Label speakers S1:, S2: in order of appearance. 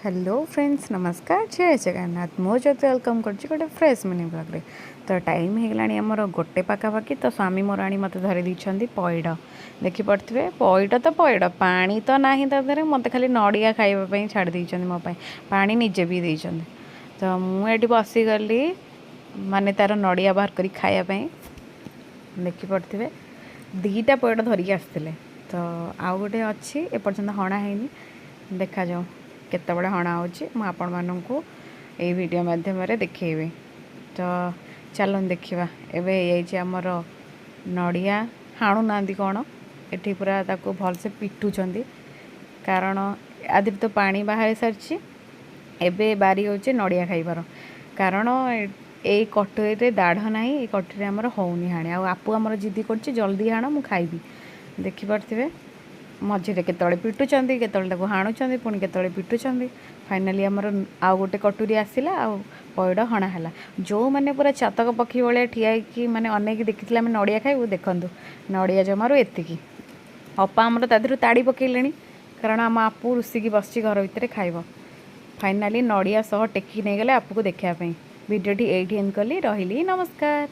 S1: Hello friends नमस्कार जय जगन्नाथ मो जो वेलकम कर गोटे फ्रेश मिनी ब्लॉग तो टाइम हो गलानी आमर गोटे पाखापाखि तो स्वामी मोर आनी मत धरी देइछंदी पैड देखिपे पैड तो पैड पानी तो ना तर मत खाली नड़िया खाइबापी छाड़ देइछंदी मो पाई पानी निजे भी देइछंदी तो मुझे बसीगली माने तार नड़िया बाहर करी खायापाई देखिपे दीटा पैड धरिकी आसते तो आउ गोटे अच्छी एपर्यंत हणा है देखा जाओ केत बड़े हणा हो वीडियो माध्यम देखी तो चलन देखा एवं आमर नड़िया हाणु ना कौन ये पूरा ताको भलसे पिटुंट कारण आदि तो पानी बाहर सारी एबे बारी होचे नड़िया खाइबार कारण ए कटोरी दाढ़ ना ये कटोरी आमर होनी हाणे आपू आमर जिद्दी कर जल्दी हाण मु खाइबी देखिपे मझे केतले पिटुंट केतले हाणुंट पुणी केतले पिटुंट फाइनाली आमर आउ गोटे कटोरी आसला पैड हणा है जो मैंने पूरा चातक पक्षी भाया ठिया कि माने अनेक देखी आम नड़िया खाइबू देखूँ नड़िया जमारू एतिकी अपा आमर तादेह ताड़ी पकईले कारण आम आपू रुषिकी बस घर भितर खाइब फाइनाली नड़िया सह टेकी नहीं गले आपको देखापी भिडियोटी एंड कली रही नमस्कार।